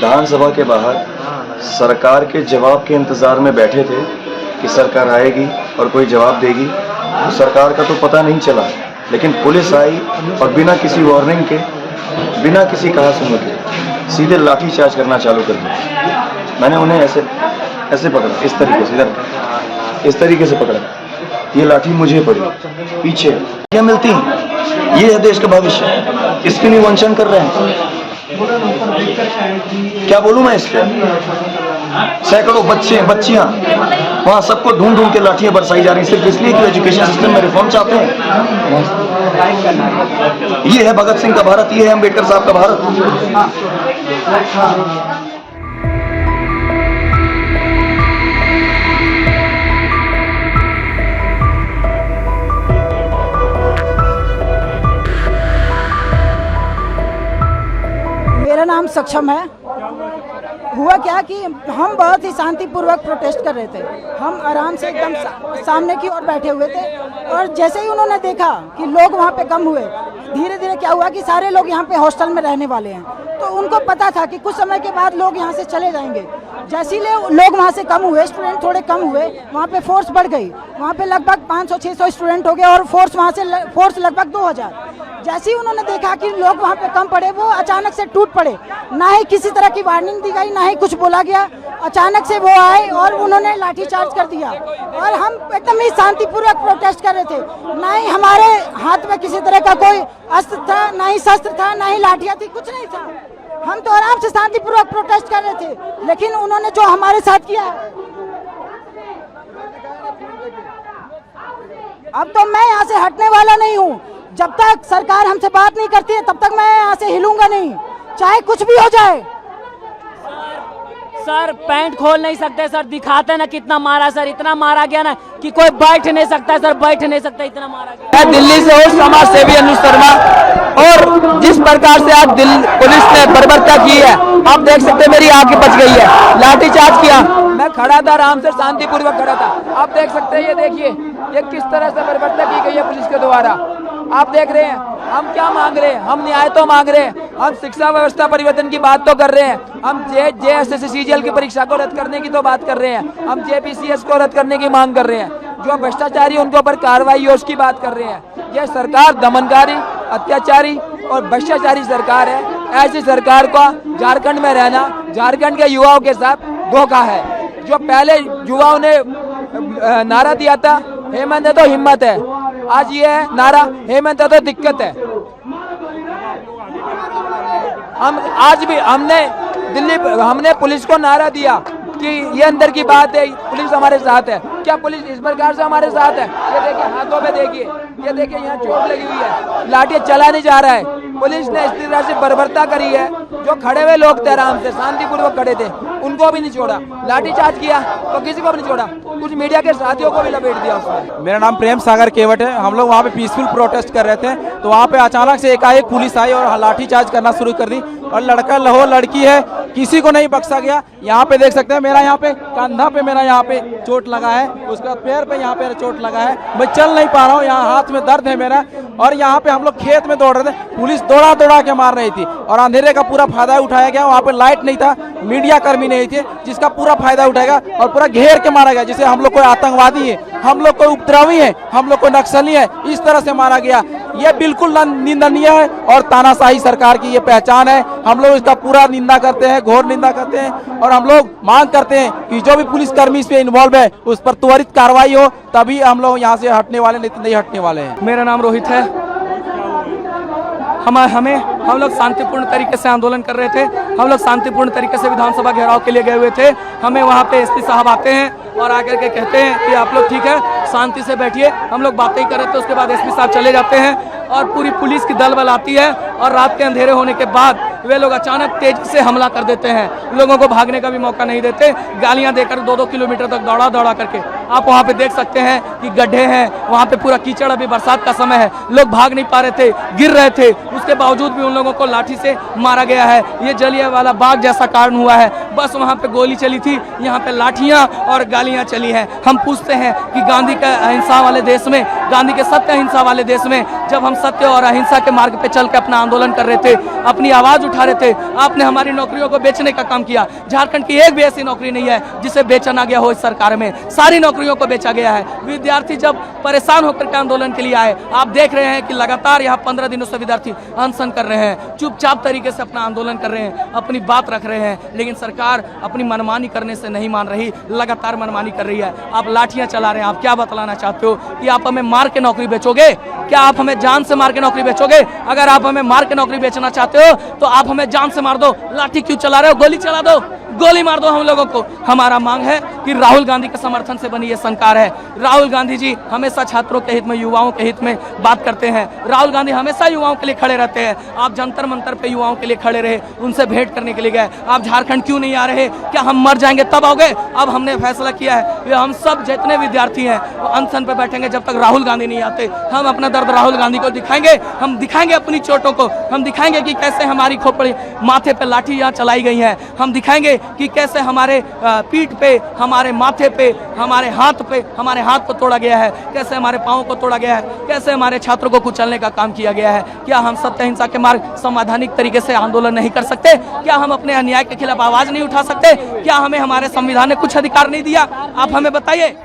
विधानसभा के बाहर सरकार के जवाब के इंतज़ार में बैठे थे कि सरकार आएगी और कोई जवाब देगी। तो सरकार का तो पता नहीं चला, लेकिन पुलिस आई और बिना किसी वार्निंग के, बिना किसी कहा सुने के सीधे लाठी चार्ज करना चालू कर दिया। मैंने उन्हें ऐसे पकड़ा, इस तरीके से, इस तरीके से पकड़ा। ये लाठी मुझे पड़ी पीछे। क्या मिलती, ये है देश का भविष्य, इसकी नहीं वंचन कर रहे हैं। क्या बोलूं मैं इस पे? सैकड़ों बच्चे बच्चियां वहां सबको ढूंढ ढूंढ के लाठियां बरसाई जा रही, सिर्फ इसलिए कि एजुकेशन सिस्टम में रिफॉर्म चाहते हैं। ये है भगत सिंह का भारत, ये है अम्बेडकर साहब का भारत। मेरा नाम सक्षम है। हुआ क्या कि हम बहुत ही शांतिपूर्वक प्रोटेस्ट कर रहे थे। हम आराम से एकदम सामने की ओर बैठे हुए थे और जैसे ही उन्होंने देखा कि लोग वहाँ पे कम हुए, धीरे धीरे क्या हुआ कि सारे लोग यहाँ पे हॉस्टल में रहने वाले हैं, तो उनको पता था कि कुछ समय के बाद लोग यहाँ से चले जाएंगे। जैसे ही लोग वहाँ से कम हुए, स्टूडेंट थोड़े कम हुए, वहाँ पे फोर्स बढ़ गई। वहाँ पे लगभग 500-600 स्टूडेंट हो गए और फोर्स लगभग 2000। जैसे ही उन्होंने देखा कि लोग वहाँ पे कम पड़े, वो अचानक से टूट पड़े। ना ही किसी तरह की वार्निंग दी गई, ना ही कुछ बोला गया। अचानक से वो आए और उन्होंने लाठीचार्ज कर दिया और हम एकदम ही शांतिपूर्वक प्रोटेस्ट कर रहे थे। ना ही हमारे हाथ में किसी तरह का कोई अस्त्र था, ना ही शस्त्र था, ना ही लाठियाँ थी, कुछ नहीं था। हम तो आराम से शांतिपूर्वक प्रोटेस्ट कर रहे थे, लेकिन उन्होंने जो हमारे साथ किया, अब तो मैं यहाँ से हटने वाला नहीं हूँ। जब तक सरकार हमसे बात नहीं करती है तब तक मैं यहाँ से हिलूंगा नहीं, चाहे कुछ भी हो जाए। सर पैंट खोल नहीं सकते सर, दिखाते ना कितना मारा सर, इतना मारा गया ना कि कोई बैठ नहीं सकता सर, बैठ नहीं सकता, इतना मारा गया। मैं दिल्ली से हूँ, समाज सेवी अनुज शर्मा। और जिस प्रकार से आज दिल्ली पुलिस ने बर्बरता की है, आप देख सकते हैं मेरी आंखें बच गई है। लाठीचार्ज किया, मैं खड़ा था, आराम से शांतिपूर्वक खड़ा था। आप देख सकते हैं, ये देखिए ये किस तरह से बर्बरता की गई है पुलिस के द्वारा। आप देख रहे हैं हम क्या मांग रहे हैं, हम न्याय तो मांग रहे हैं, हम शिक्षा व्यवस्था परिवर्तन की बात तो कर रहे हैं, हम JSS-CGL की परीक्षा को रद्द करने की तो बात कर रहे हैं, हम JPCS को रद्द करने की मांग कर रहे हैं, जो भ्रष्टाचारी उनके ऊपर कार्रवाई हो उसकी बात कर रहे हैं। यह सरकार दमनकारी, अत्याचारी और भ्रष्टाचारी सरकार है। ऐसी सरकार का झारखंड में रहना झारखंड के युवाओं के साथ धोखा है। जो पहले युवाओं ने नारा दिया था, हेमंत है तो हिम्मत है, आज ये है नारा, हेमंत है तो दिक्कत है। हम आज भी हमने पुलिस को नारा दिया कि ये अंदर की बात है, पुलिस हमारे साथ है। क्या पुलिस इस प्रकार से हमारे साथ है? ये देखिए हाथों पे देखिए, ये देखिए यहाँ चोट लगी हुई है, लाठी चला नहीं जा रहा है। पुलिस ने इस तरह से बर्बरता करी है। जो खड़े हुए लोग थे आराम से शांतिपूर्वक खड़े थे, उनको भी नहीं छोड़ा, लाठीचार्ज किया तो किसी को भी नहीं छोड़ा, कुछ मीडिया के साथियों को भी लपेट दिया उसने। मेरा नाम प्रेम सागर केवट है। हम लोग वहाँ पे पीसफुल प्रोटेस्ट कर रहे थे, तो वहाँ पे अचानक से एकाएक पुलिस आई और लाठीचार्ज करना शुरू कर दी। और लड़का हो लड़की है, किसी को नहीं बख्शा गया। यहाँ पे देख सकते हैं मेरा यहाँ पे कंधा पे मेरा यहाँ पे चोट लगा है, उसके बाद पैर पे यहाँ पे चोट लगा है, मैं चल नहीं पा रहा हूँ, यहाँ हाथ में दर्द है मेरा। और यहाँ पे हम लोग खेत में दौड़ रहे थे, पुलिस दौड़ा के मार रही थी और अंधेरे का पूरा फायदा उठाया गया। वहाँ पे लाइट नहीं था, मीडिया कर्मी नहीं थे, जिसका पूरा फायदा उठाएगा और पूरा घेर के मारा गया, जैसे हम लोग कोई आतंकवादी है, हम लोग कोई उपद्रवी है, हम लोग कोई नक्सली है, इस तरह से मारा गया। ये बिल्कुल निंदनीय है और तानाशाही सरकार की ये पहचान है। हम लोग इसका पूरा निंदा करते हैं, घोर निंदा करते हैं और हम लोग मांग करते हैं कि जो भी पुलिसकर्मी इसमें इन्वॉल्व है उस पर त्वरित कार्रवाई हो, तभी हम लोग यहाँ से हटने वाले, नहीं हटने वाले हैं। मेरा नाम रोहित है। हम लोग शांतिपूर्ण तरीके से आंदोलन कर रहे थे। हम लोग शांतिपूर्ण तरीके से विधानसभा घेराव के लिए गए हुए थे। हमें वहाँ पे SP साहब आते हैं और आकर के कहते हैं कि आप लोग ठीक है, शांति से बैठिए। हम लोग बातें ही कर रहे थे, उसके बाद SP साहब चले जाते हैं और पूरी पुलिस की दल बल आती है और रात के अंधेरे होने के बाद वे लोग अचानक तेजी से हमला कर देते हैं। लोगों को भागने का भी मौका नहीं देते, गालियां देकर 2-2 किलोमीटर तक दौड़ा करके। आप वहां पे देख सकते हैं कि गड्ढे हैं, वहां पे पूरा कीचड़, अभी बरसात का समय है, लोग भाग नहीं पा रहे थे, गिर रहे थे, उसके बावजूद भी उन लोगों को लाठी से मारा गया है। ये जलियांवाला बाग जैसा कारण हुआ है, बस वहाँ पे गोली चली थी, यहाँ पे लाठियाँ और गालियाँ चली हैं। हम पूछते हैं कि गांधी का अहिंसा वाले देश में गांधी के सत्य अहिंसा वाले देश में जब हम सत्य और अहिंसा के मार्ग पे चल के अपना आंदोलन कर रहे थे, अपनी आवाज उठा रहे थे, आपने हमारी नौकरियों को बेचने का काम किया। झारखंड की एक भी ऐसी नौकरी नहीं है जिसे बेचा ना गया हो इस सरकार में, सारी नौकरियों को बेचा गया है। विद्यार्थी जब परेशान होकर के आंदोलन के लिए आए, आप देख रहे हैं कि लगातार यहाँ 15 दिनों से विद्यार्थी अनशन कर रहे हैं, चुपचाप तरीके से अपना आंदोलन कर रहे हैं, अपनी बात रख रहे हैं, लेकिन सरकार अपनी मनमानी करने से नहीं मान रही, लगातार मनमानी कर रही है। आप लाठियां चला रहे हैं। आप क्या बतलाना चाहते हो कि आप हमें मार के नौकरी बेचोगे? क्या आप हमें जान से मार के नौकरी बेचोगे? अगर आप हमें मार के नौकरी बेचना चाहते हो तो आप हमें जान से मार दो। लाठी क्यों चला रहे हो? गोली चला दो, गोली मार दो हम लोगों को। हमारा मांग है कि राहुल गांधी के समर्थन से बनी ये सरकार है। राहुल गांधी जी हमेशा छात्रों के हित में, युवाओं के हित में बात करते हैं। राहुल गांधी हमेशा युवाओं के लिए खड़े रहते हैं। आप जंतर मंतर पे युवाओं के लिए खड़े रहे, उनसे भेंट करने के लिए गए। आप झारखंड क्यों नहीं आ रहे? क्या हम मर जाएंगे तब आओगे? अब हमने फैसला किया है कि हम सब जितने विद्यार्थी हैं वो अनशन पे बैठेंगे जब तक राहुल गांधी नहीं आते। हम अपना दर्द राहुल गांधी को दिखाएंगे, हम दिखाएंगे अपनी चोटों को, हम दिखाएंगे कि कैसे हमारी खोपड़ी माथे पे लाठी यहाँ चलाई गई है, हम दिखाएंगे कि कैसे हमारे पीठ पे, हमारे माथे पे, हमारे हाथ को तोड़ा गया है, कैसे हमारे पाँव को तोड़ा गया है, कैसे हमारे छात्रों को कुचलने का काम किया गया है। क्या हम सत्य अहिंसा के मार्ग संवैधानिक तरीके से आंदोलन नहीं कर सकते? क्या हम अपने अन्याय के खिलाफ आवाज नहीं उठा सकते? क्या हमें हमारे संविधान ने कुछ अधिकार नहीं दिया? आप हमें बताइए।